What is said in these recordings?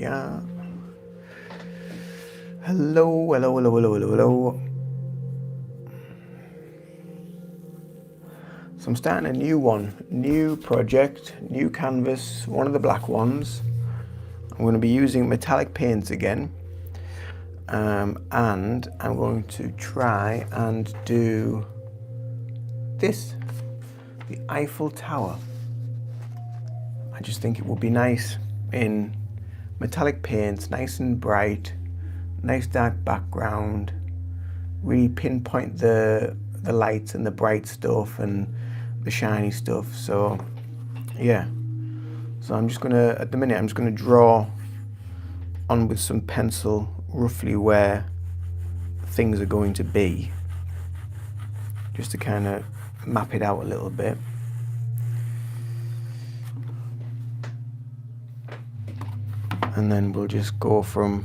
Yeah. Hello, hello, hello, hello, hello, hello. So I'm starting a new one, new project, new canvas, one of the black ones. I'm going to be using metallic paints again. And I'm going to try and do this, the Eiffel Tower. I just think it would be nice in metallic paints, nice and bright, nice dark background, really pinpoint the lights and the bright stuff and the shiny stuff. So yeah, so I'm just gonna, at the minute, I'm just gonna draw on with some pencil roughly where things are going to be, just to kind of map it out a little bit. And then we'll just go from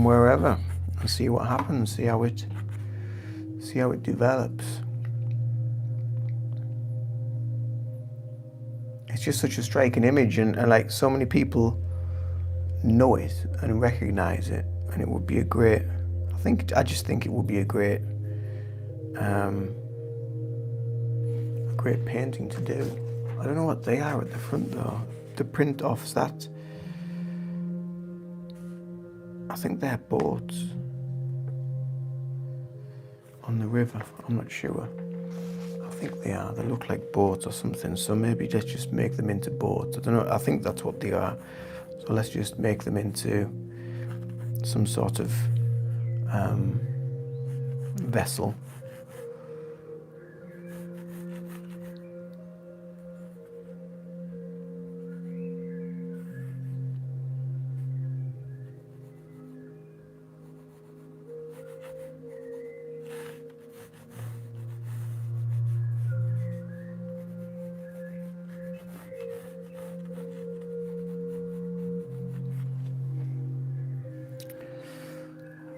wherever and see what happens, see how it develops. It's just such a striking image, and like so many people know it and recognize it, and it would be a great, I just think it would be a great painting to do. I don't know what they are at the front though. The print offs that, I think they're boats on the river. I'm not sure. I think they are. They look like boats or something. So maybe let's just make them into boats. I don't know. I think that's what they are. So let's just make them into some sort of vessel.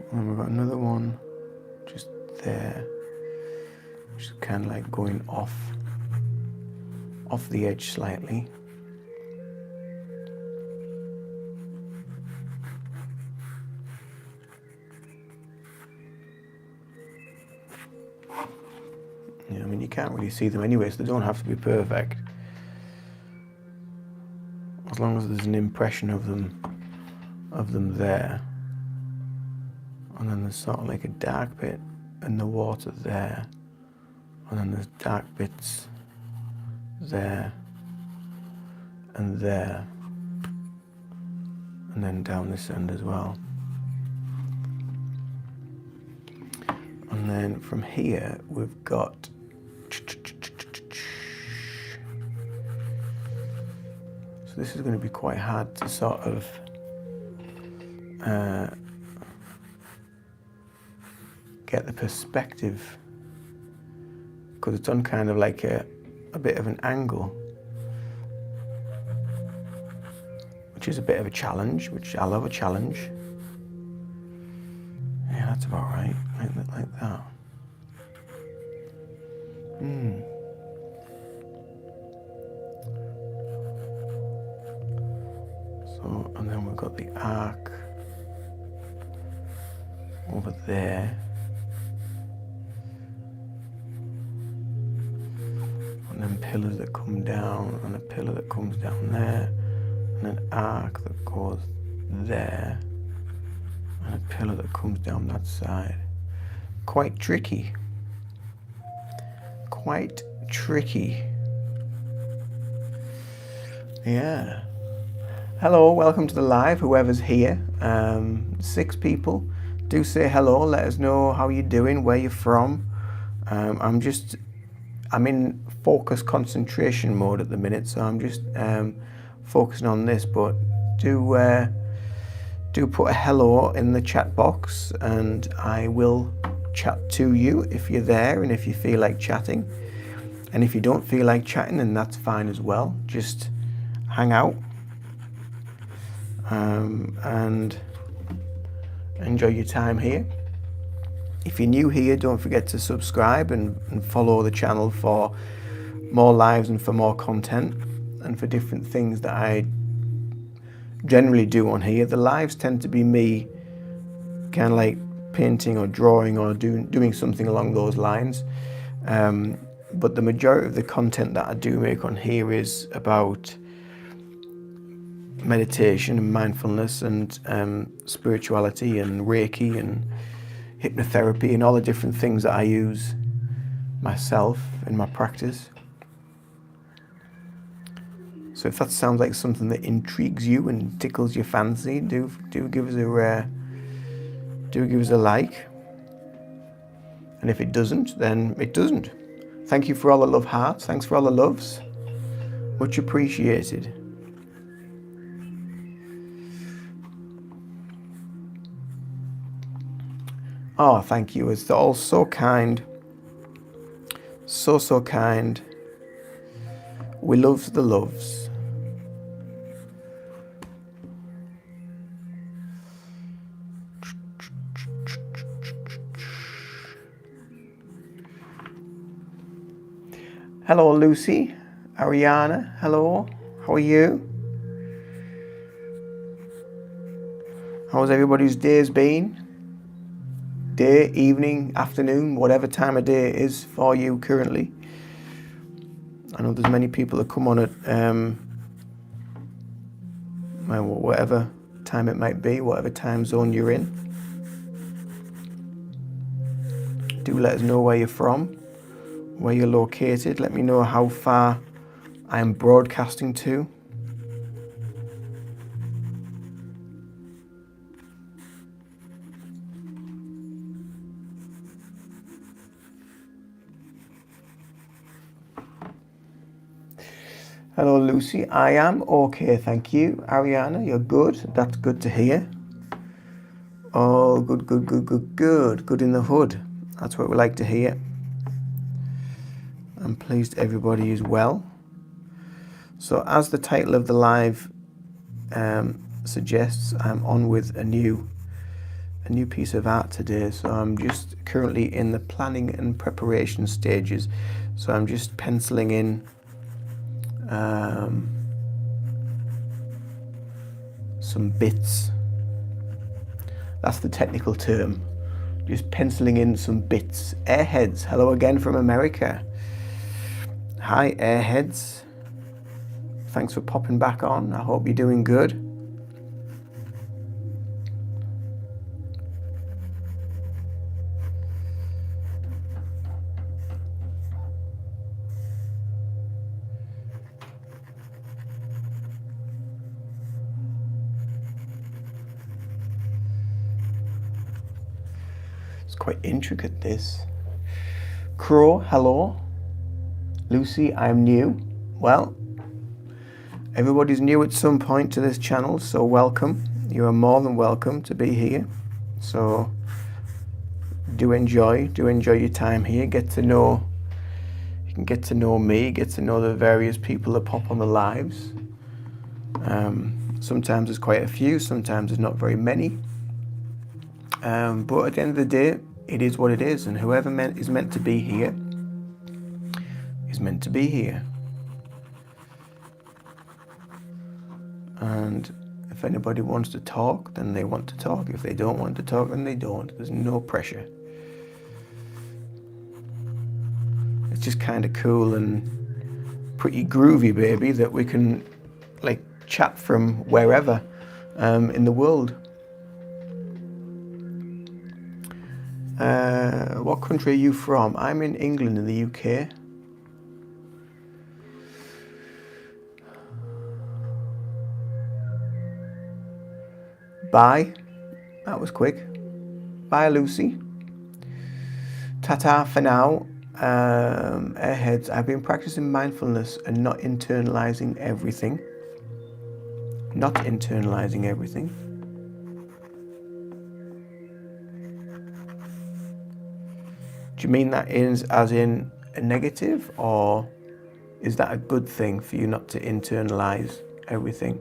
And we've got another one just there, just kind of like going off the edge slightly. Yeah, I mean, you can't really see them anyway, so they don't have to be perfect. As long as there's an impression of them there. And then there's sort of like a dark bit in the water there. And then there's dark bits there and there. And then down this end as well. And then from here we've got so this is going to be quite hard to sort of get the perspective, because it's on kind of like a bit of an angle, which is a bit of a challenge, which I love a challenge. Yeah, that's about right, like that. So, and then we've got the arc over there. And then pillars that come down, and a pillar that comes down there, and an arc that goes there, and a pillar that comes down that side. Quite tricky. Quite tricky. Yeah. Hello, welcome to the live, whoever's here. 6 people. Do say hello, let us know how you're doing, where you're from. I'm in focus concentration mode at the minute, so I'm just focusing on this, but do put a hello in the chat box and I will chat to you if you're there and if you feel like chatting. And if you don't feel like chatting, then that's fine as well. Just hang out and enjoy your time here. If you're new here, don't forget to subscribe and follow the channel for more lives and for more content. and for different things that I generally do on here. The lives tend to be me kind of like painting or drawing or doing something along those lines. But the majority of the content that I do make on here is about meditation and mindfulness and spirituality and Reiki and hypnotherapy and all the different things that I use myself in my practice. So if that sounds like something that intrigues you and tickles your fancy, do give us a like. And if it doesn't, then it doesn't. Thank you for all the love hearts. Thanks for all the loves. Much appreciated. Oh, thank you. It's all so kind. So kind. We love the loves. Hello, Lucy. Ariana, hello. How are you? How's everybody's days been? Day, evening, afternoon, whatever time of day it is for you currently. I know there's many people that come on at whatever time it might be, whatever time zone you're in. Do let us know where you're from, where you're located. Let me know how far I am broadcasting to. Hello, Lucy. I am okay, thank you. Ariana, you're good. That's good to hear. Oh, good. Good in the hood. That's what we like to hear. I'm pleased everybody is well. So as the title of the live suggests, I'm on with a new piece of art today. So I'm just currently in the planning and preparation stages. So I'm just penciling in some bits. That's the technical term. Just penciling in some bits. Airheads, hello again from America. Hi, Airheads. Thanks for popping back on. I hope you're doing good. It's quite intricate, this. Crow, hello. Lucy, I'm new. Well, everybody's new at some point to this channel, so welcome. You are more than welcome to be here. So do enjoy your time here. You can get to know me, get to know the various people that pop on the lives. Sometimes there's quite a few, sometimes there's not very many. But at the end of the day, it is what it is, and whoever is meant to be here is meant to be here. And if anybody wants to talk, then they want to talk. If they don't want to talk, then they don't. There's no pressure. It's just kind of cool and pretty groovy, baby, that we can like chat from wherever in the world. What country are you from? I'm in England, in the UK. Bye. That was quick. Bye, Lucy. Ta-ta for now. Airheads, I've been practicing mindfulness and not internalizing everything. Not internalizing everything. Do you mean that is as in a negative, or is that a good thing for you not to internalize everything?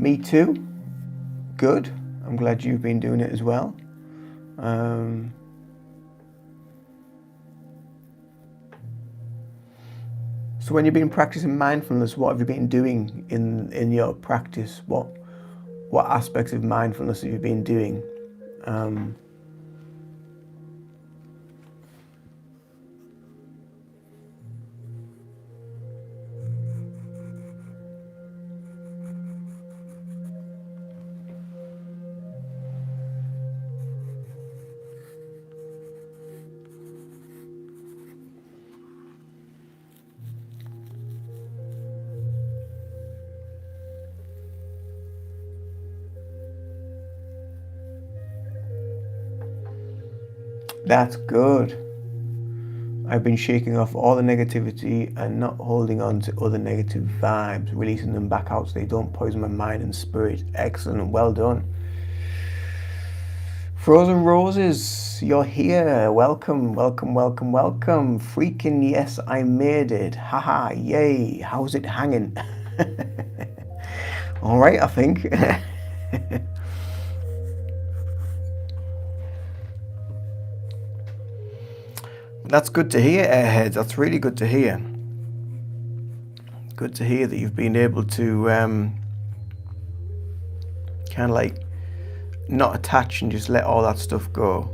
Me too. Good. I'm glad you've been doing it as well. So when you've been practicing mindfulness, what have you been doing in your practice? What aspects of mindfulness have you been doing? That's good. I've been shaking off all the negativity and not holding on to other negative vibes, releasing them back out so they don't poison my mind and spirit. Excellent, well done. Frozen Roses, you're here. Welcome, welcome, welcome, welcome. Freaking yes, I made it. Haha, yay. How's it hanging? All right, I think. That's good to hear, Airheads. That's really good to hear. Good to hear that you've been able to kind of like not attach and just let all that stuff go.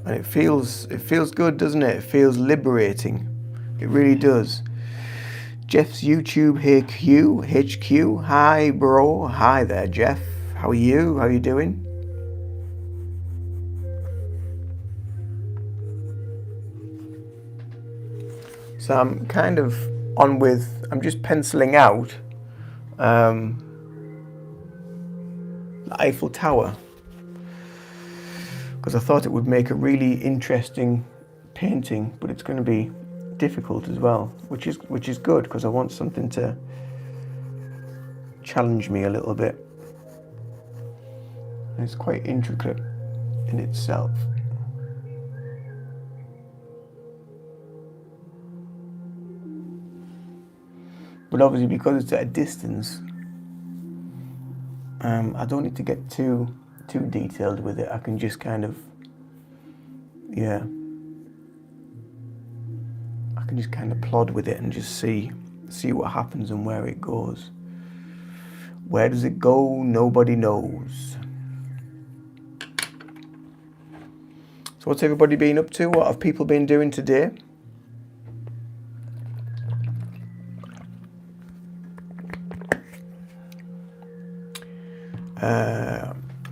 And it feels good, doesn't it? It feels liberating. It really does. Jeff's YouTube HQ. Hi, bro. Hi there, Jeff. How are you? How are you doing? So I'm kind of on with, I'm just penciling out the Eiffel Tower, because I thought it would make a really interesting painting, but it's going to be difficult as well, which is good, because I want something to challenge me a little bit. And it's quite intricate in itself. But obviously, because it's at a distance, I don't need to get too detailed with it. I can just kind of, I can just kind of plod with it and just see what happens and where it goes. Where does it go? Nobody knows. So what's everybody been up to? What have people been doing today?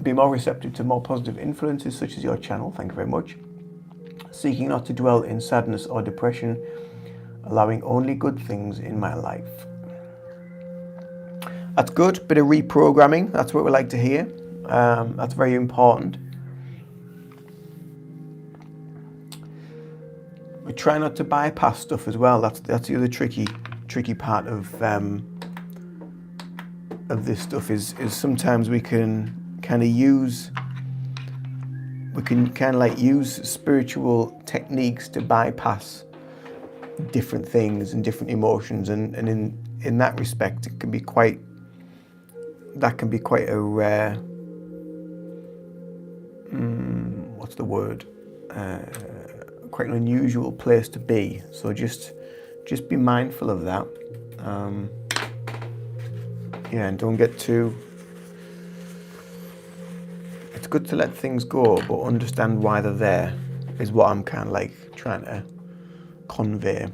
Be more receptive to more positive influences such as your channel. Thank you very much. Seeking not to dwell in sadness or depression, allowing only good things in my life. That's good. Bit of reprogramming. That's what we like to hear. That's very important. We try not to bypass stuff as well. That's the other tricky part of this stuff is sometimes we can kind of use spiritual techniques to bypass different things and different emotions, and in that respect it can be quite a rare what's the word, quite an unusual place to be. So just be mindful of that. And don't get too... It's good to let things go, but understand why they're there is what I'm kind of like trying to convey.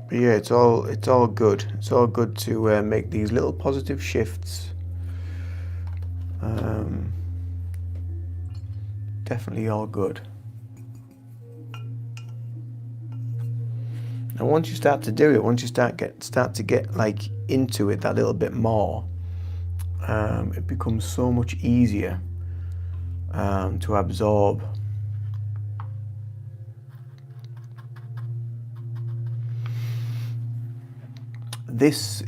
But yeah, it's all good. It's all good to make these little positive shifts. Definitely all good. And once you start to do it, once you start to get like into it that little bit more, it becomes so much easier to absorb.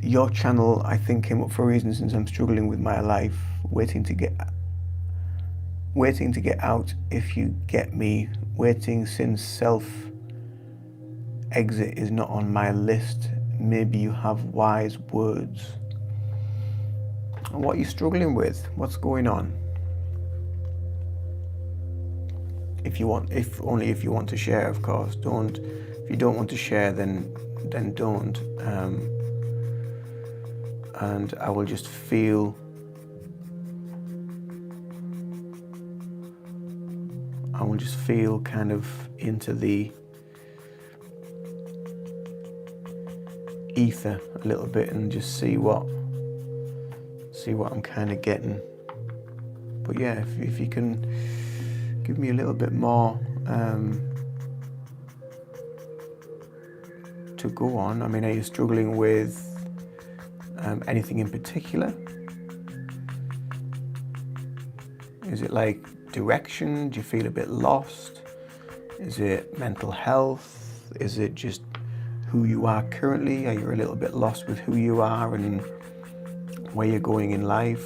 your channel, I think, came up for a reason, since I'm struggling with my life, waiting to get out, if you get me, waiting since self-exit is not on my list. Maybe you have wise words. And what are you struggling with? What's going on? If only if you want to share, of course. If you don't want to share, then don't. And I will just feel kind of into the ether a little bit, and just see what I'm kind of getting. But yeah, if you can give me a little bit more to go on. I mean, are you struggling with anything in particular? Is it like direction? Do you feel a bit lost? Is it mental health? Is it just who you are currently? Are you a little bit lost with who you are and where you're going in life?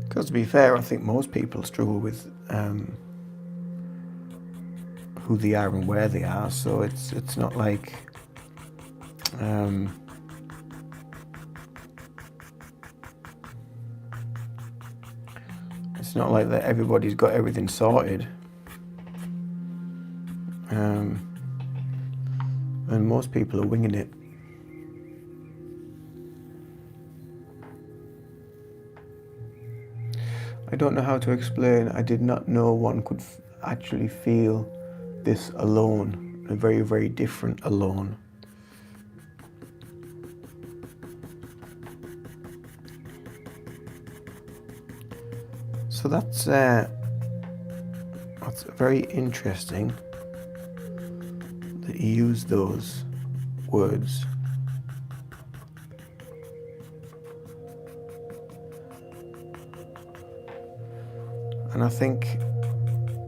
Because to be fair, I think most people struggle with who they are and where they are. So it's not like it's not like that everybody's got everything sorted. And most people are winging it. I don't know how to explain. I did not know one could actually feel this alone, a very, very different alone. So that's very interesting that you use those words. And I think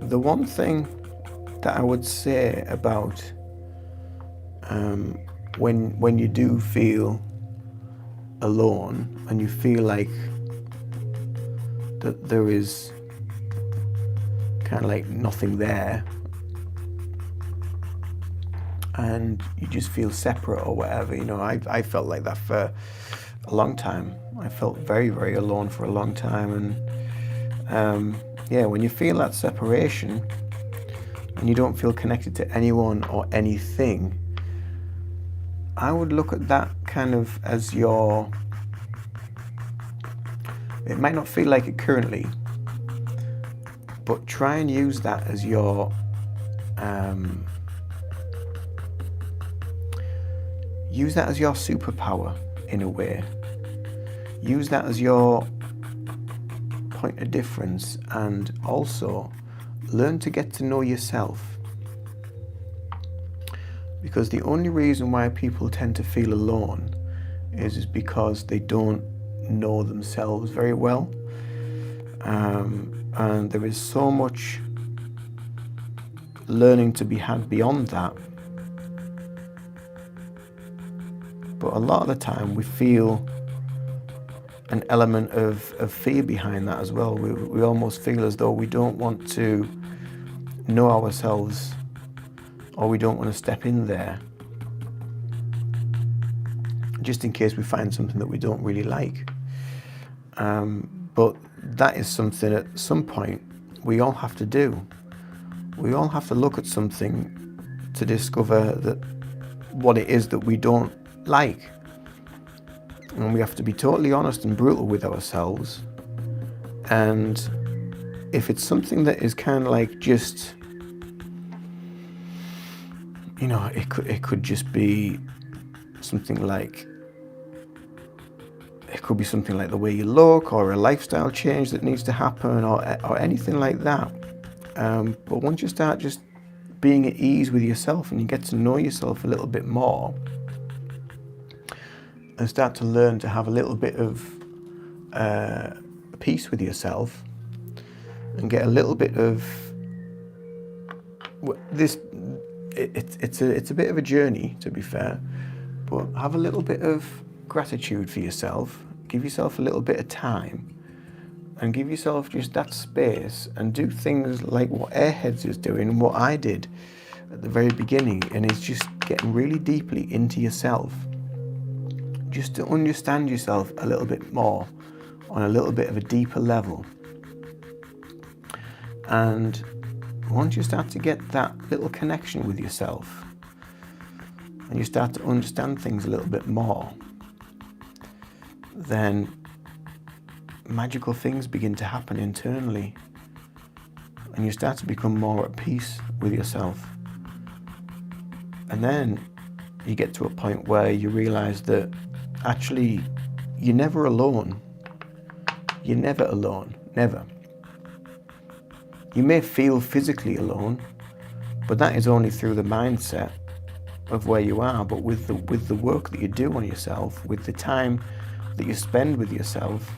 the one thing that I would say about when you do feel alone and you feel like that there is kind of like nothing there, and you just feel separate or whatever, you know, I felt like that for a long time. I felt very, very alone for a long time. And yeah, when you feel that separation and you don't feel connected to anyone or anything, I would look at that kind of as your, it might not feel like it currently, but try and use that as your superpower in a way. Use that as your point of difference, and also learn to get to know yourself. Because the only reason why people tend to feel alone is because they don't know themselves very well. And there is so much learning to be had beyond that. But a lot of the time we feel an element of fear behind that as well. We almost feel as though we don't want to know ourselves, or we don't want to step in there, just in case we find something that we don't really like. But that is something at some point we all have to do. We all have to look at something to discover that what it is that we don't like. And we have to be totally honest and brutal with ourselves. And if it's something that is kind of like just, you know, it could just be something like, it could be something like the way you look, or a lifestyle change that needs to happen, or anything like that. But once you start just being at ease with yourself and you get to know yourself a little bit more and start to learn to have a little bit of peace with yourself and get a little bit of this, it's a bit of a journey, to be fair, but have a little bit of gratitude for yourself, give yourself a little bit of time, and give yourself just that space, and do things like what Airheads is doing and what I did at the very beginning, and it's just getting really deeply into yourself, just to understand yourself a little bit more on a little bit of a deeper level. And once you start to get that little connection with yourself and you start to understand things a little bit more, then magical things begin to happen internally and you start to become more at peace with yourself. And then you get to a point where you realize that actually you're never alone. You're never alone, never. You may feel physically alone, but that is only through the mindset of where you are. But with the work that you do on yourself, with the time that you spend with yourself,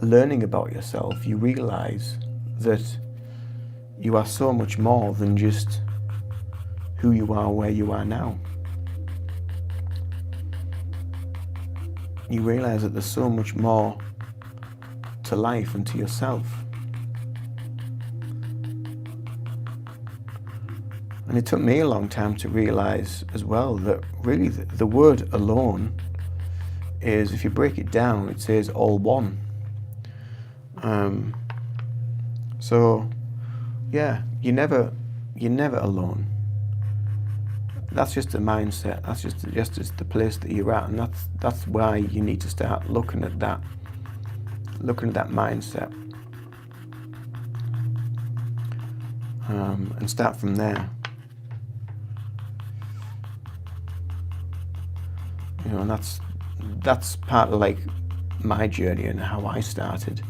learning about yourself, you realize that you are so much more than just who you are, where you are now. You realize that there's so much more to life and to yourself. And it took me a long time to realize as well that really the word alone is, if you break it down, it says all one. So yeah, you're never alone. That's just the mindset. That's just the place that you're at, and that's why you need to start looking at that mindset, and start from there. You know, and that's part of like my journey and how I started,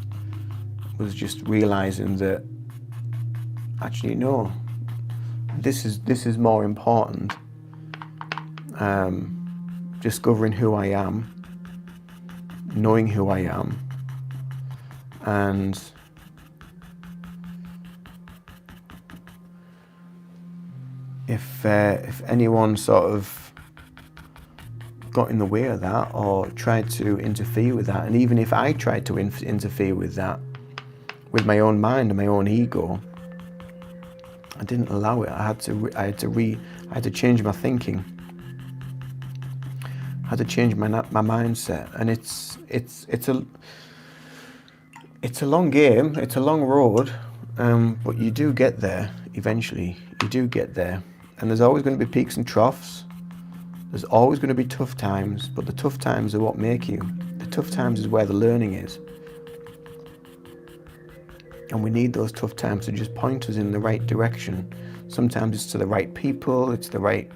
was just realizing that actually no, this is more important. Discovering who I am, knowing who I am, and if anyone sort of got in the way of that or tried to interfere with that, and even if I tried to interfere with that, with my own mind and my own ego, I didn't allow it. I had to change my thinking. I had to change my mindset, and it's a long game. It's a long road, but you do get there eventually. You do get there, and there's always going to be peaks and troughs. There's always going to be tough times, but the tough times are what make you. The tough times is where the learning is. And we need those tough times to just point us in the right direction. Sometimes it's to the right people, it's the right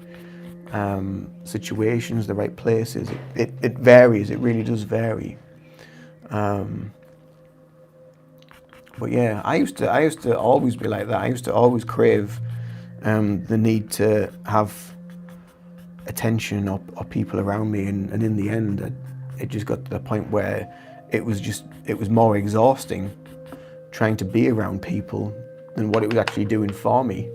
situations, the right places. It varies, it really does vary. But yeah, I used to always be like that. I used to always crave the need to have attention or people around me, and in the end it just got to the point where it was more exhausting trying to be around people than what it was actually doing for me.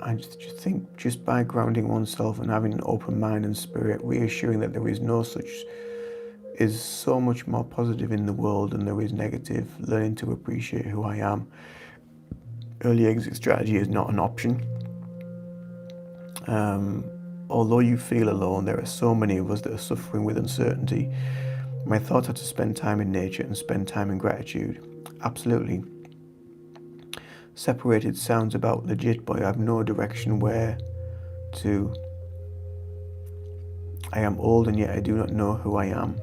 I just think just by grounding oneself and having an open mind and spirit, reassuring that there is so much more positive in the world than there is negative, learning to appreciate who I am. Early exit strategy is not an option. Although you feel alone, there are so many of us that are suffering with uncertainty. My thoughts are to spend time in nature and spend time in gratitude. Absolutely. Separated sounds about legit, but I have no direction where to I am old and yet I do not know who I am.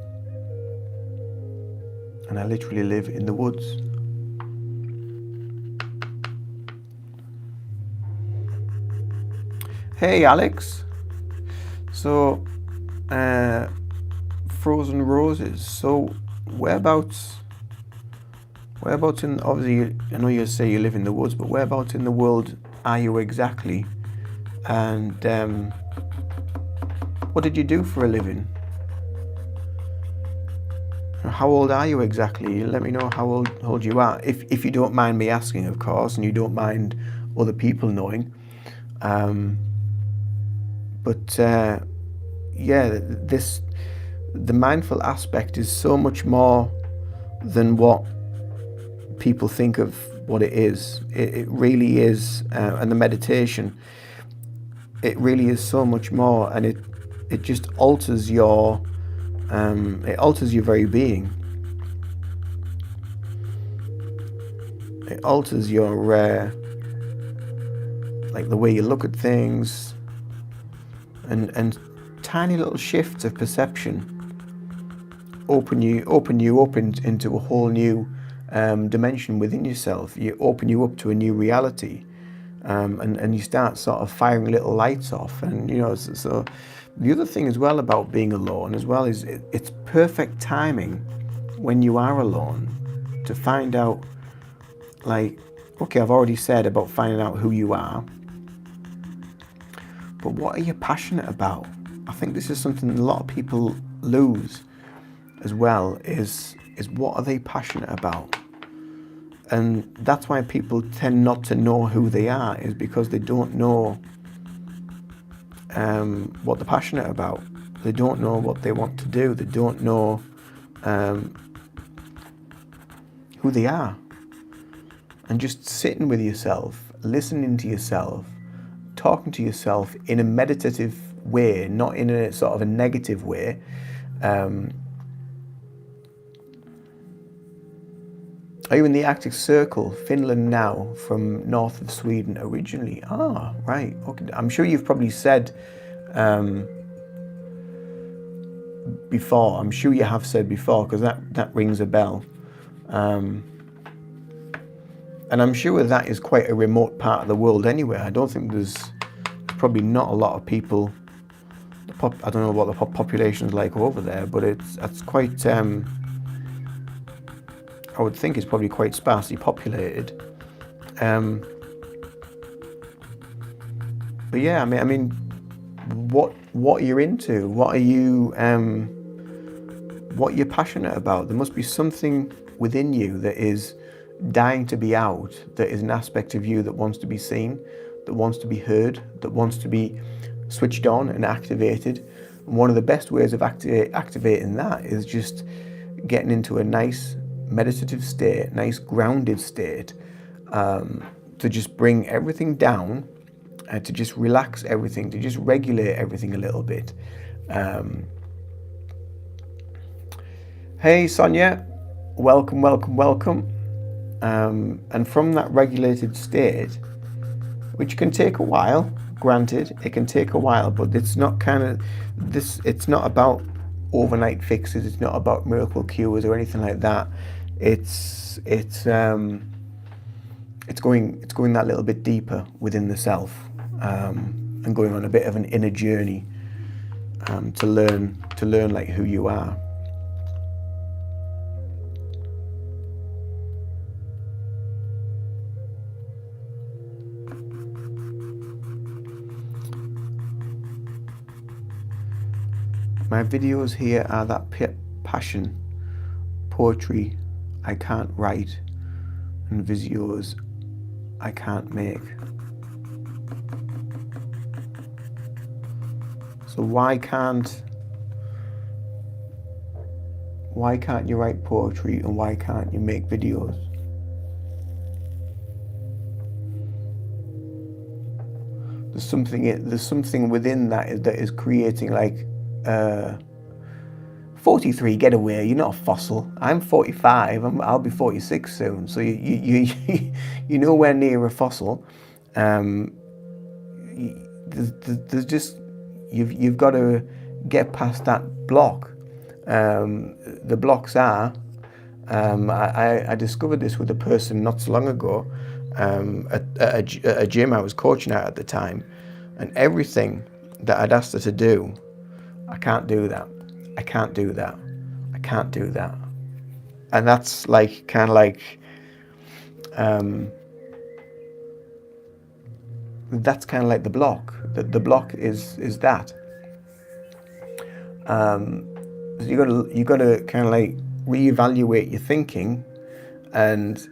And I literally live in the woods. Hey Alex. So, frozen roses. So, whereabouts in, obviously, I know you say you live in the woods, but whereabouts in the world are you exactly? And what did you do for a living? How old are you exactly? Let me know how old you are. If you don't mind me asking, of course, and you don't mind other people knowing. But yeah, the mindful aspect is so much more than what people think of what it is. It really is, and the meditation, it really is so much more, and it just alters your very being. It alters your like the way you look at things, and tiny little shifts of perception open you up into a whole new dimension within yourself. You open you up to a new reality, and you start sort of firing little lights off. And so the other thing as well about being alone as well is it's perfect timing when you are alone to find out, like, okay, I've already said about finding out who you are, but what are you passionate about? I think this is something a lot of people lose as well, is what are they passionate about? And that's why people tend not to know who they are, is because they don't know what they're passionate about. They don't know what they want to do. They don't know who they are. And just sitting with yourself, listening to yourself, talking to yourself in a meditative way, not in a sort of a negative way. Are you in the Arctic Circle, Finland now, from north of Sweden originally? Ah, right. Okay. I'm sure you've probably said before. I'm sure you have said before, because that rings a bell. And I'm sure that is quite a remote part of the world anyway. I don't think there's probably not a lot of people. I don't know what the population is like over there, but it's quite. I would think it's probably quite sparsely populated. But yeah, I mean, what you're into, what are you, what you're passionate about. There must be something within you that is dying to be out, that is an aspect of you that wants to be seen, that wants to be heard, that wants to be switched on and activated. And one of the best ways of activating that is just getting into a nice meditative state, nice grounded state, to just bring everything down, to just relax everything, to just regulate everything a little bit. Hey Sonia, welcome. And from that regulated state, which can take a while, granted, it can take a while, but it's not it's not about overnight fixes, it's not about miracle cures or anything like that. It's going that little bit deeper within the self, and going on a bit of an inner journey, to learn like who you are. My videos here are that passion, poetry I can't write, and videos I can't make. So why can't you write poetry, and why can't you make videos? There's something within that is creating, like, 43, get away, you're not a fossil. I'm 45, I'll be 46 soon, so you're nowhere near a fossil. There's just, you've got to get past that block. The blocks are, I discovered this with a person not so long ago, at a gym I was coaching at the time, and everything that I'd asked her to do, I can't do that, I can't do that, I can't do that. And that's like, kind of like, that's kind of like the block. The block is that. So you gotta kind of like reevaluate your thinking, and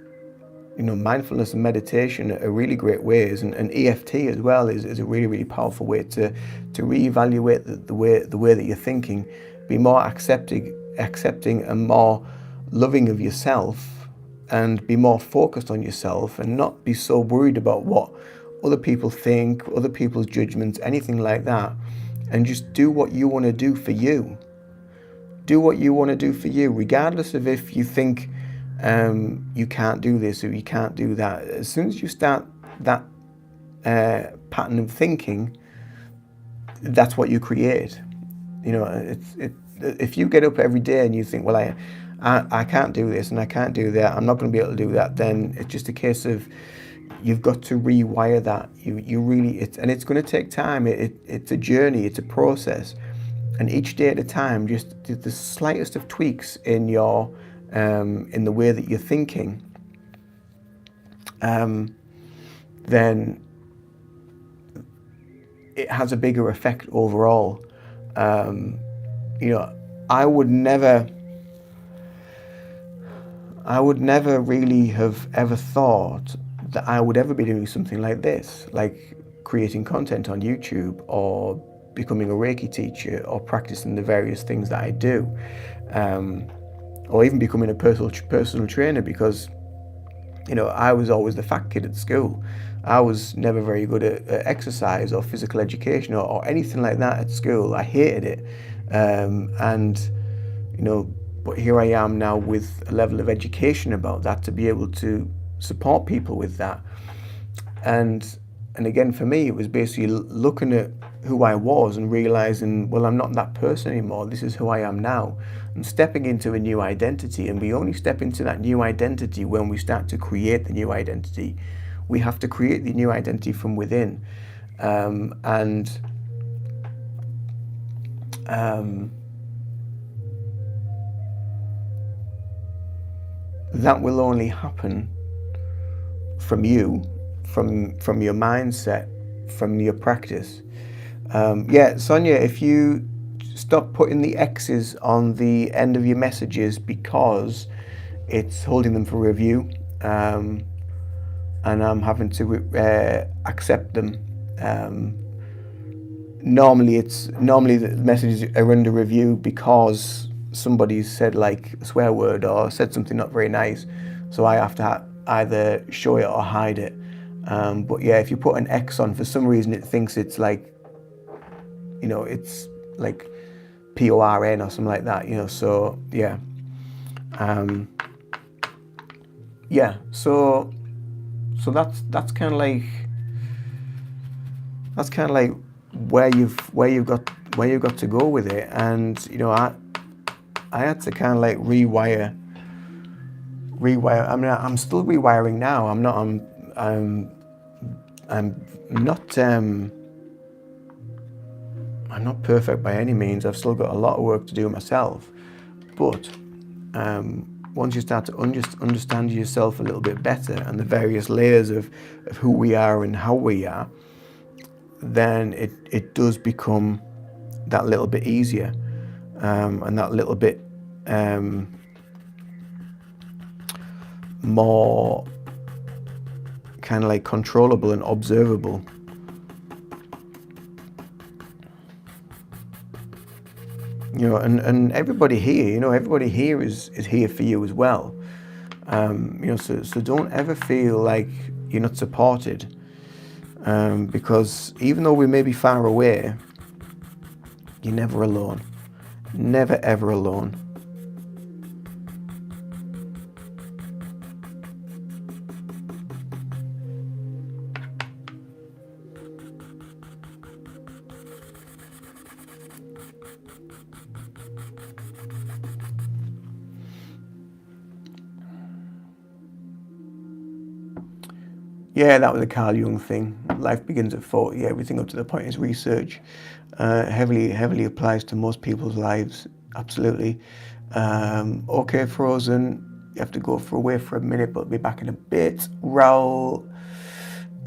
mindfulness and meditation are really great ways, and EFT as well is a really, really powerful way to reevaluate the way that you're thinking, be more accepting and more loving of yourself, and be more focused on yourself, and not be so worried about what other people think, other people's judgments, anything like that, and just do what you want to do for you. Do what you want to do for you, regardless of if you think you can't do this or you can't do that. As soon as you start that pattern of thinking, that's what you create. If you get up every day and you think, well, I can't do this and I can't do that, I'm not going to be able to do that, then it's just a case of you've got to rewire that. You really, and it's going to take time. It's a journey, it's a process, and each day at a time, just the slightest of tweaks in your in the way that you're thinking, then it has a bigger effect overall. I would never really have ever thought that I would ever be doing something like this, like creating content on YouTube, or becoming a Reiki teacher, or practicing the various things that I do, or even becoming a personal trainer, because I was always the fat kid at school. I was never very good at exercise or physical education or anything like that at school. I hated it, but here I am now with a level of education about that, to be able to support people with that. And again, for me, it was basically looking at who I was and realizing, well, I'm not that person anymore. This is who I am now. I'm stepping into a new identity, and we only step into that new identity when we start to create the new identity. We have to create the new identity from within, that will only happen from you, from your mindset, from your practice. Sonia, if you stop putting the X's on the end of your messages, because it's holding them for review, and I'm having to accept them. Normally the messages are under review because somebody said like a swear word or said something not very nice, so I have to either show it or hide it. But yeah, if you put an X on, for some reason it thinks it's like, it's like PORN or something like that, so yeah. So that's kind of like where you've got to go with it. And I had to kind of like rewire. I mean, I'm still rewiring now. I'm not perfect by any means. I've still got a lot of work to do myself. But once you start to understand yourself a little bit better, and the various layers of who we are and how we are, then it does become that little bit easier, and that little bit more kind of like controllable and observable. And everybody here is here for you as well. So don't ever feel like you're not supported, because even though we may be far away, you're never alone. Never ever alone. Yeah, that was a Carl Jung thing. Life begins at 40. Everything up to the point is research. Heavily applies to most people's lives. Absolutely. Okay, Frozen. You have to go away for a minute, but be back in a bit. Raul,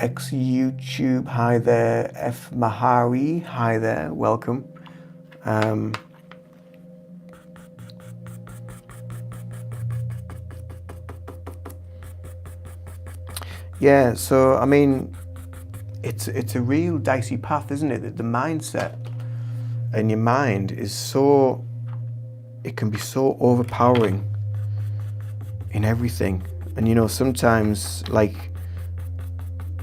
ex YouTube, hi there. F Mahari, hi there. Welcome. Yeah, so I mean, it's a real dicey path, isn't it? The mindset and your mind is so, it can be so overpowering in everything. And you know, sometimes like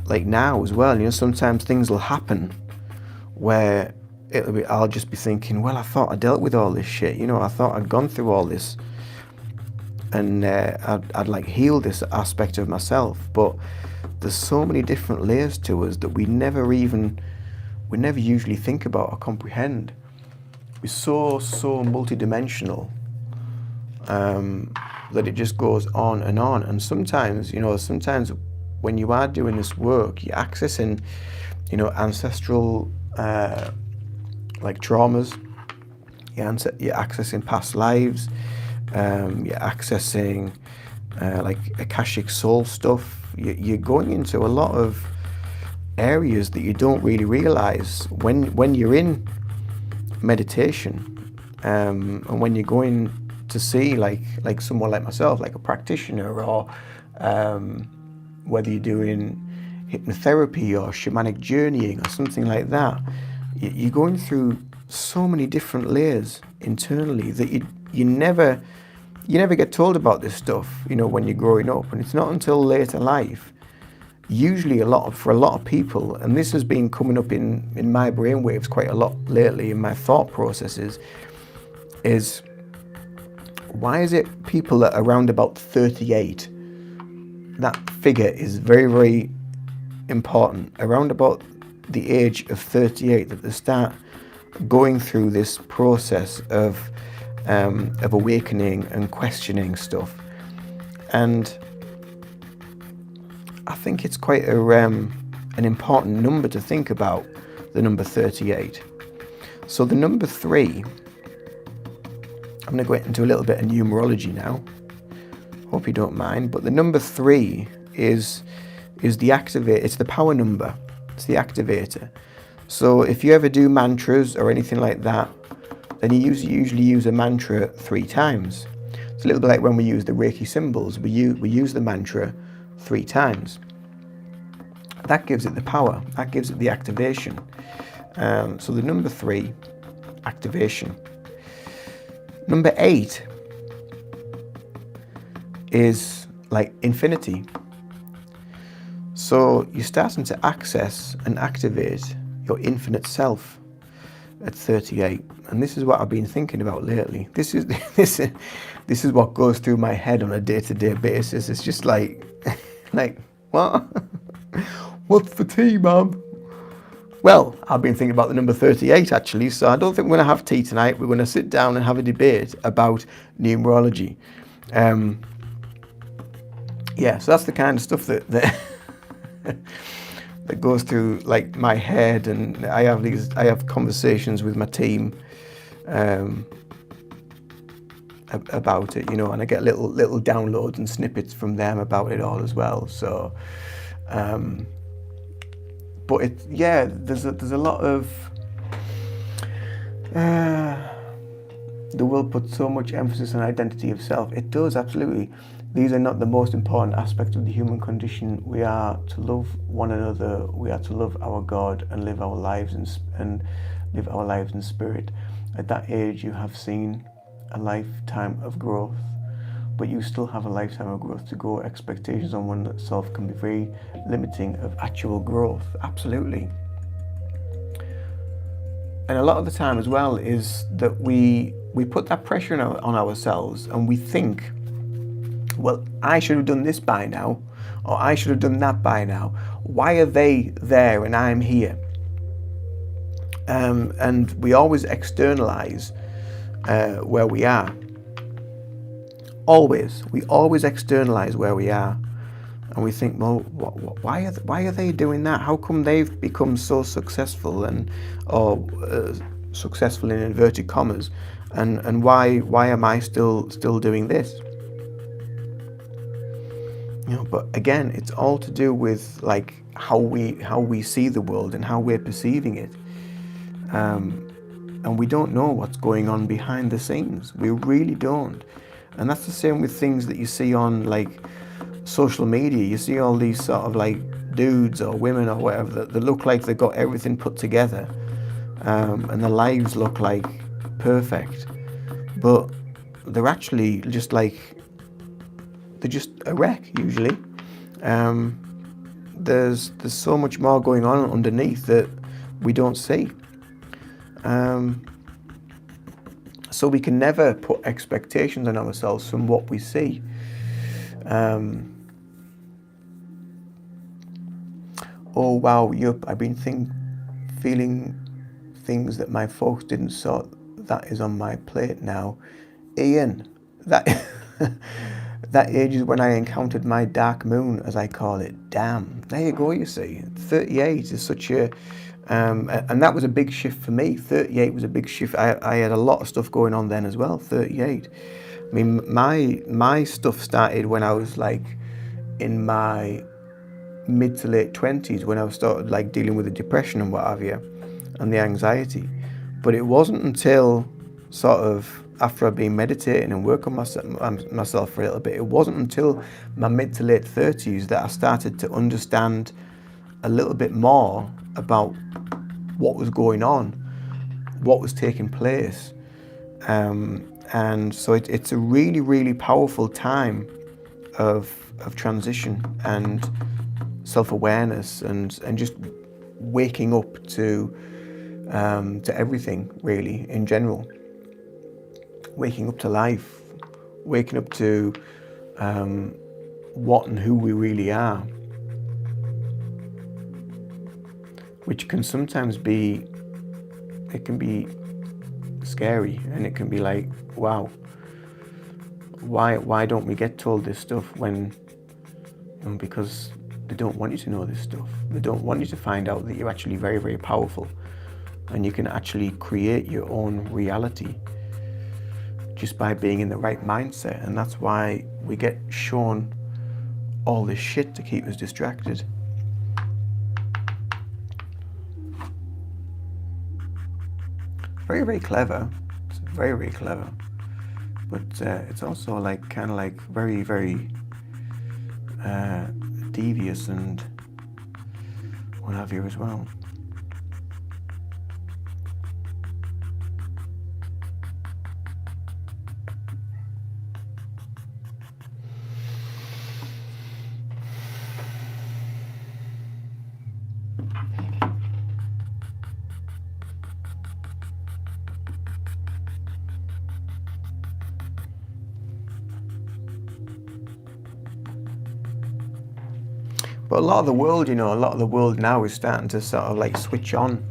now as well, you know, sometimes things will happen where I'll just be thinking, well, I thought I dealt with all this shit, you know, I thought I'd gone through all this, and I'd like healed this aspect of myself. But there's so many different layers to us that we never usually think about or comprehend. We're so multidimensional, that it just goes on. And sometimes, you know, when you are doing this work, you're accessing, you know, ancestral like traumas. You're accessing past lives. You're accessing like Akashic soul stuff. You're going into a lot of areas that you don't really realize when you're in meditation, and when you're going to see like someone like myself, like a practitioner, or whether you're doing hypnotherapy or shamanic journeying or something like that. You're going through so many different layers internally that you never get told about this stuff, you know, when you're growing up. And it's not until later life, usually for a lot of people, and this has been coming up in my brainwaves quite a lot lately in my thought processes, is why is it people that are around about 38, that figure is very, very important, around about the age of 38, that they start going through this process of awakening and questioning stuff. And I think it's quite an important number to think about, the number 38. So the number 3, I'm going to go into a little bit of numerology now. Hope you don't mind. But the number 3 is the activator. It's the power number. It's the activator. So if you ever do mantras or anything like that, then you usually use a mantra 3 times. It's a little bit like when we use the Reiki symbols. We use the mantra 3 times. That gives it the power. That gives it the activation. So the number 3, activation. Number 8 is like infinity. So you're starting to access and activate your infinite self at 38. And this is what I've been thinking about lately. This is what goes through my head on a day-to-day basis. It's just like what? What's the tea, Mum? Well, I've been thinking about the number 38 actually, so I don't think we're going to have tea tonight. We're going to sit down and have a debate about numerology. Yeah, so that's the kind of stuff that that goes through like my head, and I have conversations with my team about it, you know, and I get little downloads and snippets from them about it all as well. So but there's a lot of the world puts so much emphasis on identity of self. It does, absolutely. These are not the most important aspects of the human condition. We are to love one another. We are to love our God and live our lives in spirit. At that age, you have seen a lifetime of growth, but you still have a lifetime of growth to go. Expectations on oneself can be very limiting of actual growth. Absolutely. And a lot of the time as well is that we put that pressure on ourselves, and we think, well, I should have done this by now, or I should have done that by now. Why are they there and I'm here? And we always externalize where we are. We always externalize where we are. And we think, well, why are they doing that? How come they've become so successful or successful in inverted commas, and why am I still doing this? But again, it's all to do with like how we see the world and how we're perceiving it. And we don't know what's going on behind the scenes. We really don't. And that's the same with things that you see on like social media. You see all these sort of like dudes or women or whatever that look like they've got everything put together, and their lives look like perfect, but they're actually just like, they're just a wreck usually. There's so much more going on underneath that we don't see. So we can never put expectations on ourselves from what we see. Oh wow, yup, I've been feeling things that my folks didn't sort. That is on my plate now. Ian, that that age is when I encountered my dark moon, as I call it. Damn, there you go, you see. 38 is such a... and that was a big shift for me. 38 was a big shift. I had a lot of stuff going on then as well, 38. I mean, my stuff started when I was like in my mid to late 20s, when I started like dealing with the depression and what have you, and the anxiety. But it wasn't until sort of after I'd been meditating and working on myself for a little bit, it wasn't until my mid to late 30s that I started to understand a little bit more about what was going on, what was taking place. And so it's a really, really powerful time of transition and self-awareness and just waking up to everything, really, in general. Waking up to life, waking up to what and who we really are, which can sometimes be, it can be scary, and it can be like, wow, why don't we get told this stuff when, because they don't want you to know this stuff. They don't want you to find out that you're actually very, very powerful and you can actually create your own reality just by being in the right mindset. And that's why we get shown all this shit to keep us distracted. Very, very clever. It's very, very clever. But it's also like kind of like very, very devious and what have you as well. But a lot of the world now is starting to sort of like switch on.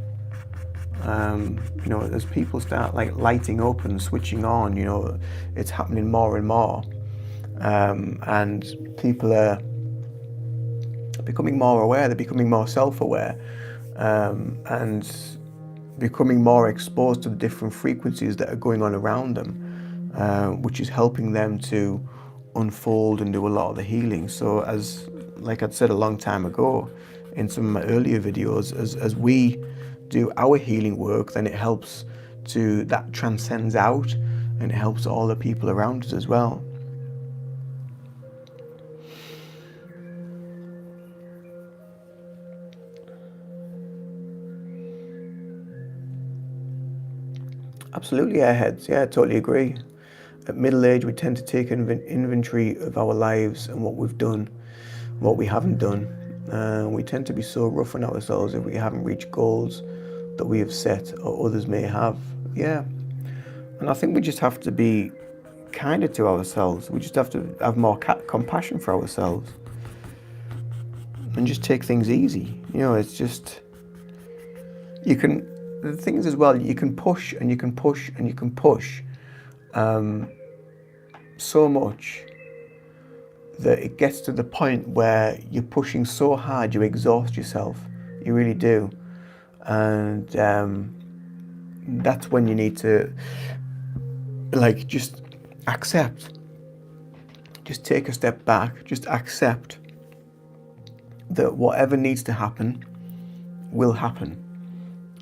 As people start like lighting up and switching on, it's happening more and more. And people are becoming more aware, they're becoming more self-aware, and becoming more exposed to the different frequencies that are going on around them, which is helping them to unfold and do a lot of the healing. So as like I'd said a long time ago in some of my earlier videos, as we do our healing work, then it helps that transcends out and it helps all the people around us as well. Absolutely, airheads. Yeah, I totally agree. At middle age, we tend to take inventory of our lives and what we've done, what we haven't done. We tend to be so rough on ourselves if we haven't reached goals that we have set or others may have. Yeah. And I think we just have to be kinder to ourselves. We just have to have more compassion for ourselves and just take things easy. It's just, the thing is as well, you can push and you can push and you can push so much that it gets to the point where you're pushing so hard you exhaust yourself. You really do. And that's when you need to, like, just accept. Just take a step back. Just accept that whatever needs to happen will happen.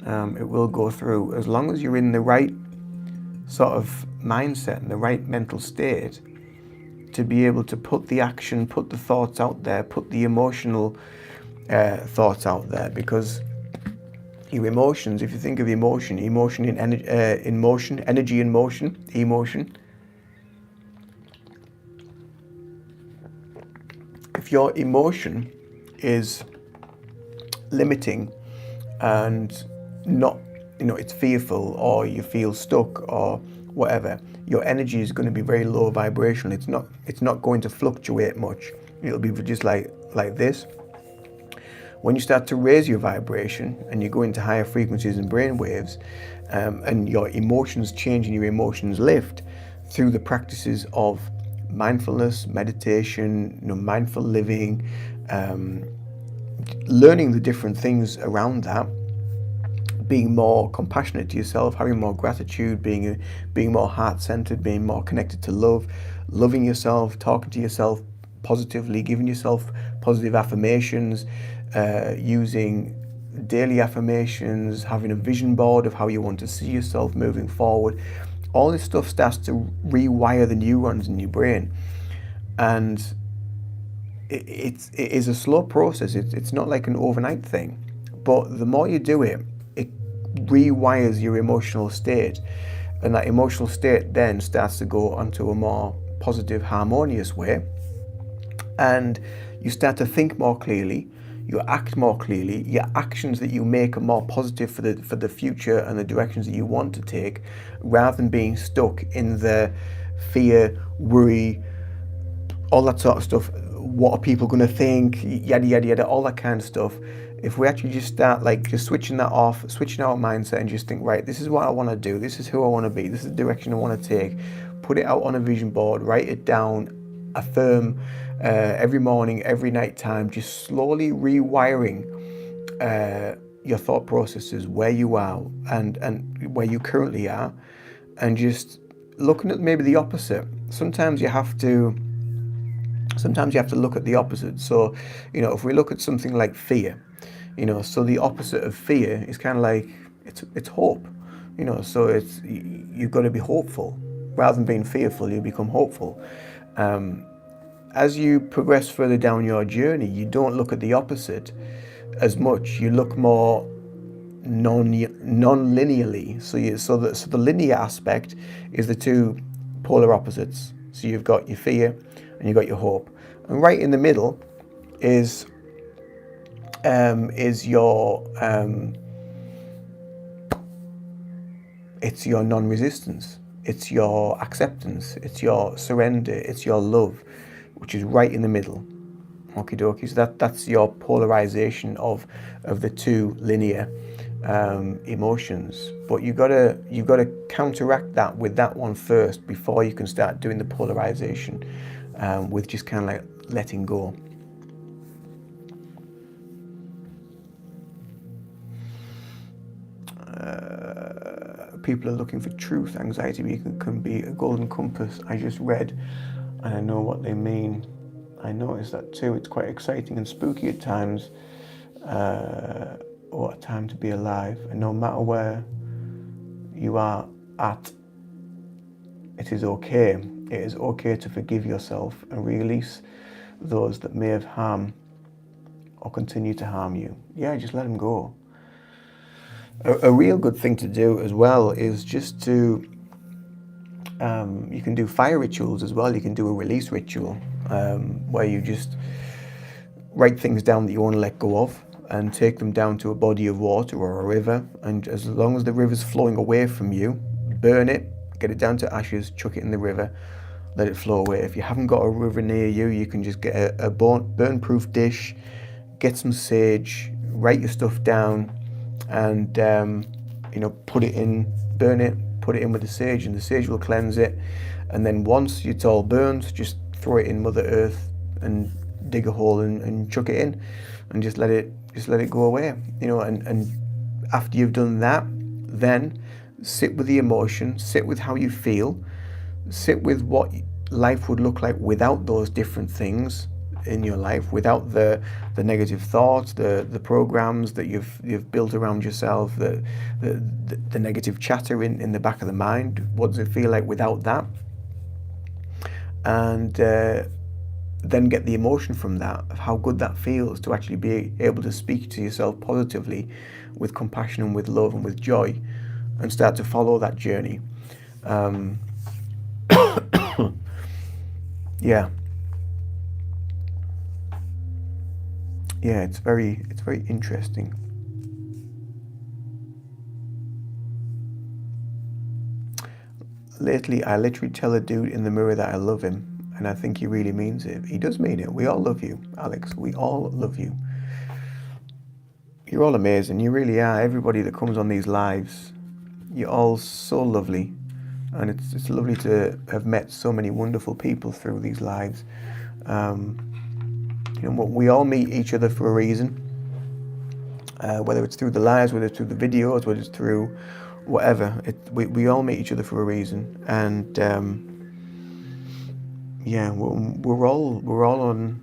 It will go through, as long as you're in the right sort of mindset and the right mental state to be able to put the action, put the thoughts out there, put the emotional thoughts out there. Because your emotions, if you think of emotion in motion, energy in motion, emotion. If your emotion is limiting and not, it's fearful, or you feel stuck or whatever, your energy is going to be very low vibrational. It's not going to fluctuate much. It'll be just like this. When you start to raise your vibration and you go into higher frequencies and brain waves, and your emotions change and your emotions lift through the practices of mindfulness, meditation, mindful living, learning the different things around that, being more compassionate to yourself, having more gratitude, being more heart-centered, being more connected to love, loving yourself, talking to yourself positively, giving yourself positive affirmations, using daily affirmations, having a vision board of how you want to see yourself moving forward. All this stuff starts to rewire the neurons in your brain. And it is a slow process. It's not like an overnight thing. But the more you do it, it rewires your emotional state. And that emotional state then starts to go onto a more positive, harmonious way. And you start to think more clearly. You act more clearly. Your actions that you make are more positive for the future and the directions that you want to take, rather than being stuck in the fear, worry, all that sort of stuff. What are people going to think? Yada, yada, yada, all that kind of stuff. If we actually just start just switching that off, switching our mindset and just think, right, this is what I want to do. This is who I want to be. This is the direction I want to take. Put it out on a vision board, write it down, affirm every morning, every night time, just slowly rewiring your thought processes, where you are and where you currently are, and just looking at maybe the opposite. Sometimes you have to look at the opposite. So, if we look at something like fear, so the opposite of fear is kind of like, it's hope, so you've got to be hopeful. Rather than being fearful, you become hopeful. As you progress further down your journey, you don't look at the opposite as much. You look more non-linearly. So the linear aspect is the two polar opposites. So you've got your fear and you've got your hope, and right in the middle is your it's your non-resistance, it's your acceptance, it's your surrender, it's your love, which is right in the middle. Okie dokie. So that's your polarization of the two linear emotions. But you've got to counteract that with that one first before you can start doing the polarization with just kind of like letting go. People are looking for truth. Anxiety can be a golden compass. I just read, and I know what they mean. I noticed that too. It's quite exciting and spooky at times. What a time to be alive. And no matter where you are at, it is okay. It is okay to forgive yourself and release those that may have harmed or continue to harm you. Yeah, just let them go. A real good thing to do as well is just to, you can do fire rituals as well. You can do a release ritual where you just write things down that you want to let go of and take them down to a body of water or a river. And as long as the river's flowing away from you, burn it, get it down to ashes, chuck it in the river, let it flow away. If you haven't got a river near you, you can just get a burn-proof dish, get some sage, write your stuff down, and put it in, burn it, put it in with the sage, and the sage will cleanse it. And then once it's all burned, just throw it in Mother Earth, and dig a hole and chuck it in, and just let it go away. And after you've done that, then sit with the emotion, sit with how you feel, sit with what life would look like without those different things in your life, without the negative thoughts, the programs that you've built around yourself, the negative chatter in the back of the mind. What does it feel like without that? And then get the emotion from that, of how good that feels to actually be able to speak to yourself positively, with compassion and with love and with joy, and start to follow that journey. Yeah. Yeah, it's very interesting. Lately, I literally tell a dude in the mirror that I love him, and I think he really means it. He does mean it. We all love you, Alex. We all love you. You're all amazing. You really are. Everybody that comes on these lives, you're all so lovely, and it's lovely to have met so many wonderful people through these lives. We all meet each other for a reason, whether it's through the lives, whether it's through the videos, whether it's through whatever. We all meet each other for a reason, and yeah, we're all on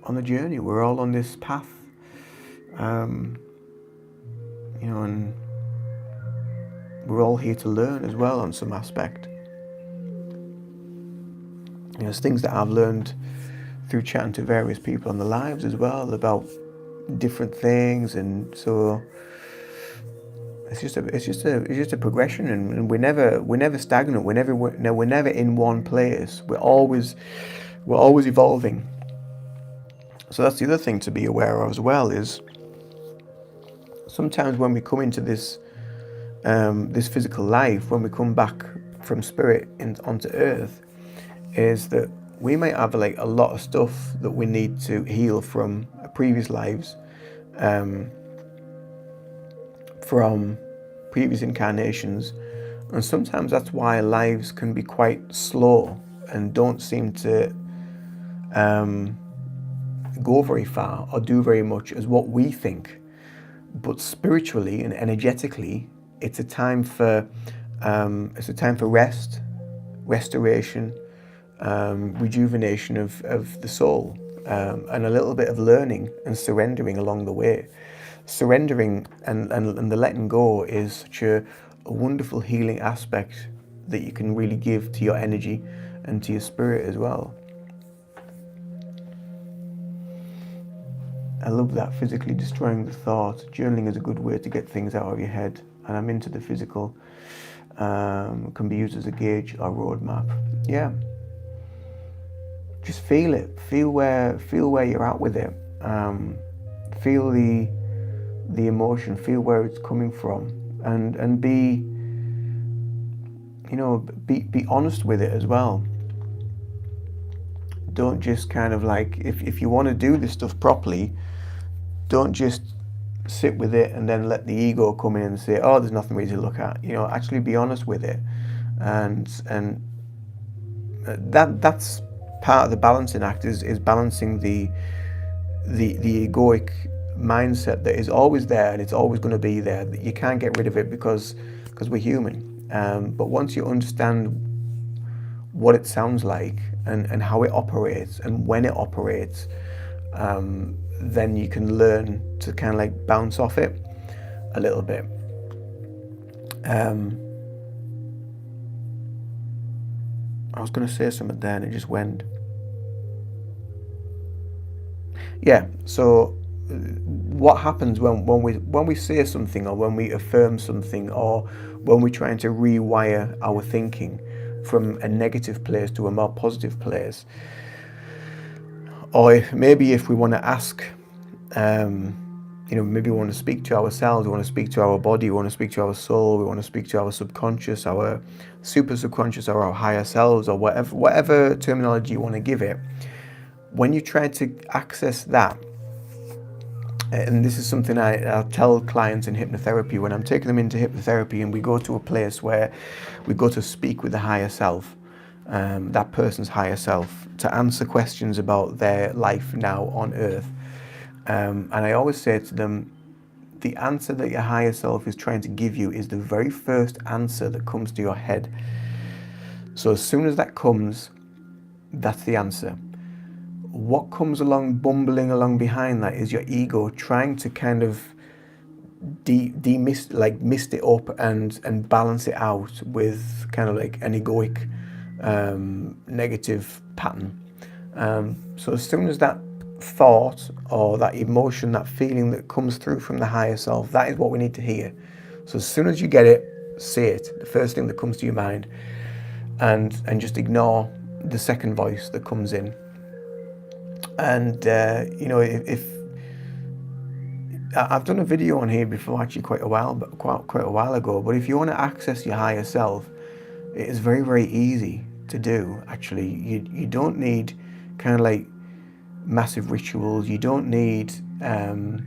the journey. We're all on this path, and we're all here to learn as well on some aspect. There's things that I've learned through chatting to various people on the lives as well about different things, and so it's just a progression, and we're never stagnant. We're never in one place. We're always evolving. So that's the other thing to be aware of as well, is sometimes when we come into this this physical life, when we come back from spirit onto earth, is that we might have like a lot of stuff that we need to heal from previous lives, from previous incarnations, and sometimes that's why lives can be quite slow and don't seem to go very far or do very much as what we think. But spiritually and energetically, it's a time for rest, restoration, rejuvenation of the soul, and a little bit of learning and surrendering along the way. Surrendering and the letting go is such a wonderful healing aspect that you can really give to your energy and to your spirit as well. I love that, physically destroying the thought. Journaling is a good way to get things out of your head, and I'm into the physical. Can be used as a gauge or roadmap. Yeah. Just feel it. Feel where you're at with it. Feel the emotion. Feel where it's coming from, and be honest with it as well. Don't just kind of like, if you want to do this stuff properly, don't just sit with it and then let the ego come in and say, oh, there's nothing really to look at. Actually be honest with it, and that's part of the balancing act, is balancing the egoic mindset that is always there, and it's always going to be there. That you can't get rid of it because we're human. But once you understand what it sounds like and how it operates and when it operates, then you can learn to kind of like bounce off it a little bit. I was going to say something there and it just went. Yeah, so what happens when we say something, or when we affirm something, or when we're trying to rewire our thinking from a negative place to a more positive place, or maybe if we want to ask, maybe we want to speak to ourselves, we want to speak to our body, we want to speak to our soul, we want to speak to our subconscious, our super subconscious, or our higher selves, or whatever terminology you want to give it. When you try to access that, and this is something I'll tell clients in hypnotherapy, when I'm taking them into hypnotherapy and we go to a place where we go to speak with the higher self, that person's higher self, to answer questions about their life now on earth. And I always say to them, the answer that your higher self is trying to give you is the very first answer that comes to your head. So as soon as that comes, that's the answer. What comes along, bumbling along behind that, is your ego trying to kind of mist it up and balance it out with kind of like an egoic negative pattern. So as soon as that thought or that emotion, that feeling that comes through from the higher self, that is what we need to hear. So as soon as you get it, say it, the first thing that comes to your mind, and just ignore the second voice that comes in. And if I've done a video on here before, actually quite a while ago, but if you want to access your higher self, it is very, very easy to do. Actually, you don't need kind of like massive rituals. You don't need to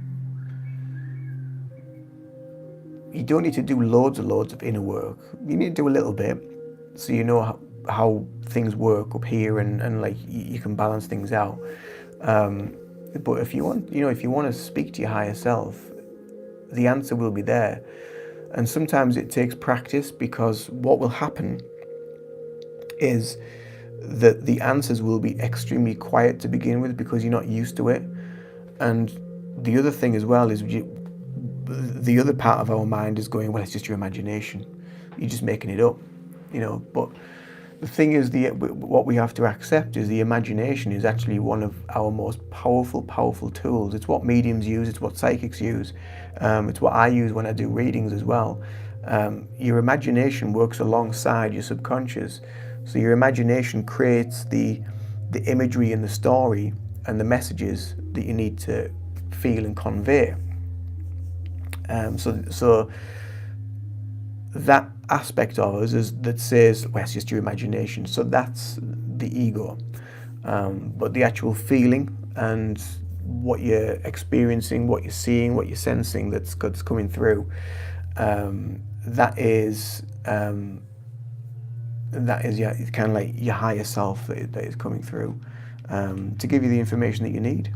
do loads of inner work. You need to do a little bit, so you know how things work up here, and like you can balance things out. But if you want to speak to your higher self, the answer will be there. And sometimes it takes practice, because what will happen is that the answers will be extremely quiet to begin with, because you're not used to it. And the other thing as well is the other part of our mind is going, well, it's just your imagination. You're just making it up, But the thing is, what we have to accept is the imagination is actually one of our most powerful tools. It's what mediums use. It's what psychics use. It's what I use when I do readings as well. Your imagination works alongside your subconscious. So your imagination creates the imagery and the story and the messages that you need to feel and convey. So that aspect of us that says, well, it's just your imagination. So that's the ego. But the actual feeling and what you're experiencing, what you're seeing, what you're sensing that's coming through, that is kind of like your higher self that is coming through to give you the information that you need.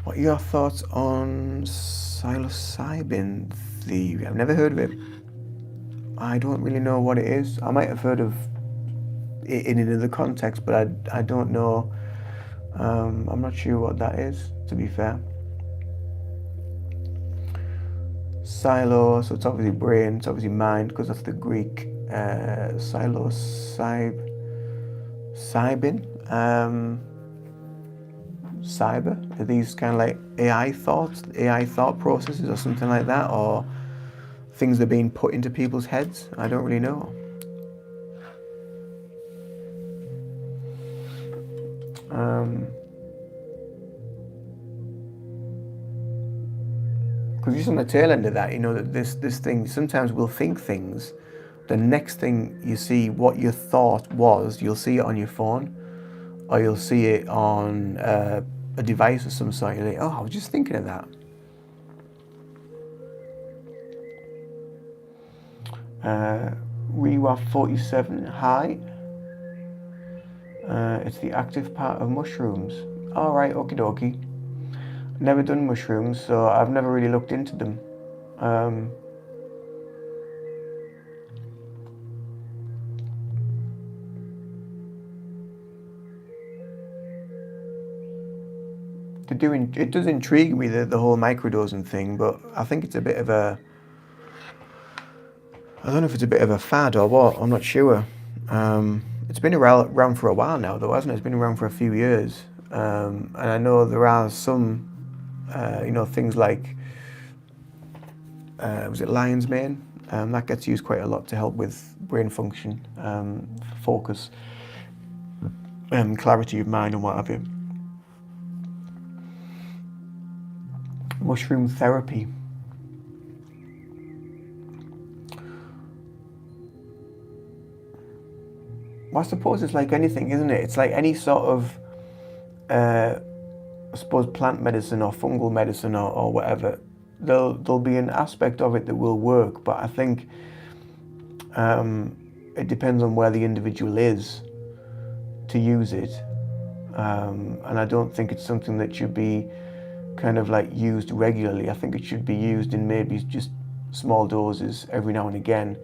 What are your thoughts on psilocybin theory? I've never heard of it. I don't really know what it is. I might have heard of it in another context, but I don't know. I'm not sure what that is, to be fair. Silo, so it's obviously brain, it's obviously mind, because that's the Greek. Psilocybin. Cyber? Are these kind of like AI thought processes or something like that? Or things that are being put into people's heads? I don't really know. Because just on the tail end of that, that this thing, sometimes we'll think things, the next thing you see what your thought was, you'll see it on your phone, or you'll see it on a device of some sort. You're like, oh, I was just thinking of that. Rewa 47, hi. It's the active part of mushrooms. All right, okie dokie. Never done mushrooms, so I've never really looked into them. It does intrigue me, the whole microdosing thing, but I think it's a bit of a, I don't know if it's a bit of a fad or what, I'm not sure. It's been around for a while now though, hasn't it? It's been around for a few years. And I know there are some, things like, was it lion's mane? That gets used quite a lot to help with brain function, focus, clarity of mind and what have you. Mushroom therapy. Well, I suppose it's like anything, isn't it? It's like any sort of, I suppose, plant medicine or fungal medicine or whatever. There'll be an aspect of it that will work, but I think It depends on where the individual is to use it, and I don't think it's something that should be kind of like used regularly. I think it should be used in maybe just small doses every now and again,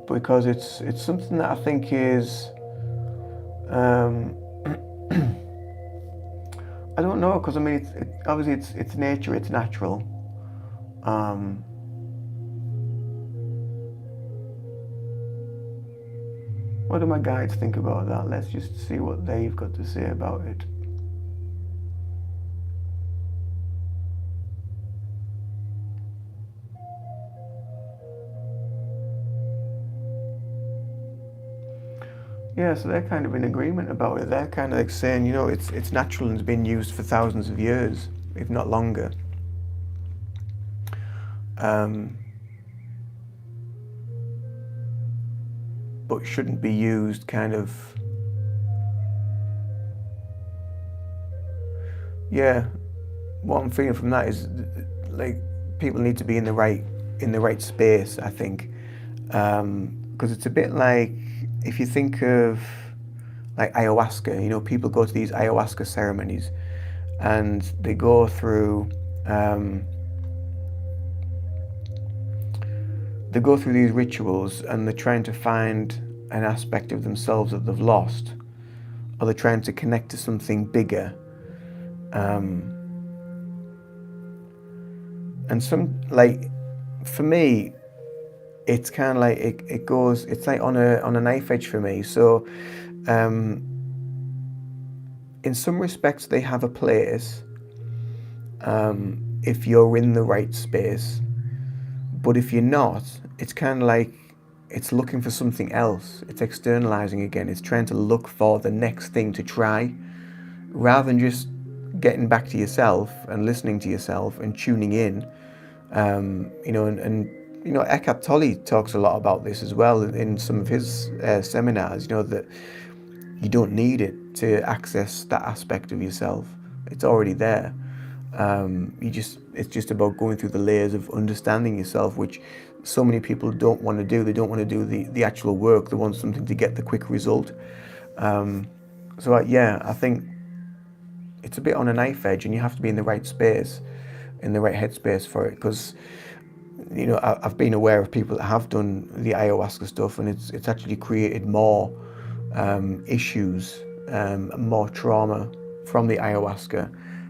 because it's something that I think is I don't know, because I mean obviously it's nature, it's natural. What do my guides think about that? Let's just see what they've got to say about it. Yeah, so they're kind of in agreement about it. They're kind of like saying, you know, it's natural and it's been used for thousands of years, if not longer. But shouldn't be used kind of. Yeah, what I'm feeling from that is like people need to be in the right space, I think, because it's a bit like if you think of like ayahuasca. You know, people go to these ayahuasca ceremonies, and they go through these rituals, and they're trying to find an aspect of themselves that they've lost, or they're trying to connect to something bigger. And some, like, for me, it's kind of like it goes. It's like on a knife edge for me. So, in some respects, they have a place if you're in the right space. But if you're not, it's kind of like it's looking for something else. It's externalizing again. It's trying to look for the next thing to try, rather than just getting back to yourself and listening to yourself and tuning in. You know, and you know, Eckhart Tolle talks a lot about this as well in some of his seminars. You know, that you don't need it to access that aspect of yourself. It's already there. It's just about going through the layers of understanding yourself, which so many people don't want to do. They don't want to do the actual work. They want something to get the quick result. Yeah, I think it's a bit on a knife edge, and you have to be in the right space, in the right headspace for it. Because, you know, I've been aware of people that have done the ayahuasca stuff, and it's actually created more issues, more trauma from the ayahuasca,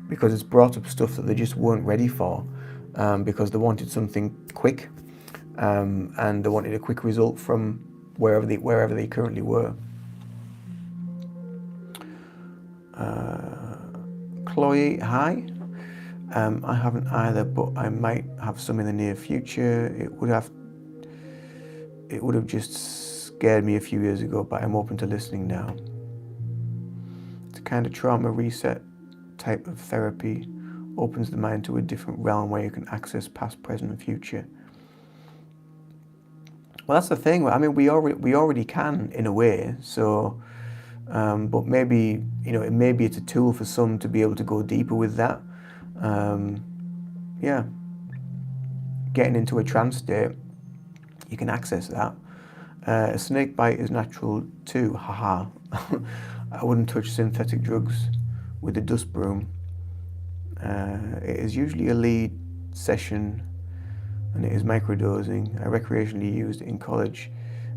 because it's brought up stuff that they just weren't ready for, because they wanted something quick, and they wanted a quick result from wherever they currently were. Chloe, hi. I haven't either, but I might have some in the near future. It would have just scared me a few years ago, but I'm open to listening now. It's a kind of trauma reset type of therapy, opens the mind to a different realm where you can access past, present, and future. Well, that's the thing. I mean, we already can in a way. So, but maybe, you know, maybe it's a tool for some to be able to go deeper with that. Yeah, getting into a trance state, you can access that. A snake bite is natural too, haha. I wouldn't touch synthetic drugs with a dust broom. It is usually a lead session, and it is microdosing. I recreationally used it in college.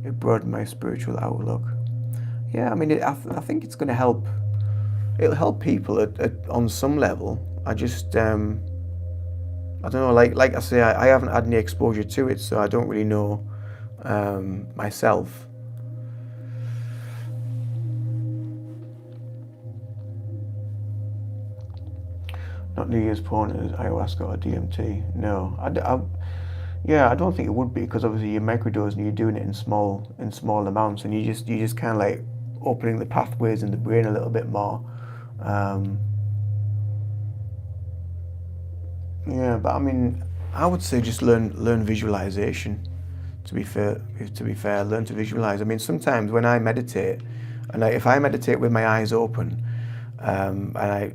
It broadened my spiritual outlook. Yeah, I mean, I think it's going to help. It'll help people on some level. I just, I don't know, like I say, I haven't had any exposure to it, so I don't really know myself. Not New Year's porn as ayahuasca or DMT. No, I don't think it would be, because obviously you're microdosing, you're doing it in small amounts, and you just kind of like opening the pathways in the brain a little bit more. Yeah, but I mean, I would say just learn visualization. To be fair, learn to visualize. I mean, sometimes when I meditate, and if I meditate with my eyes open, and I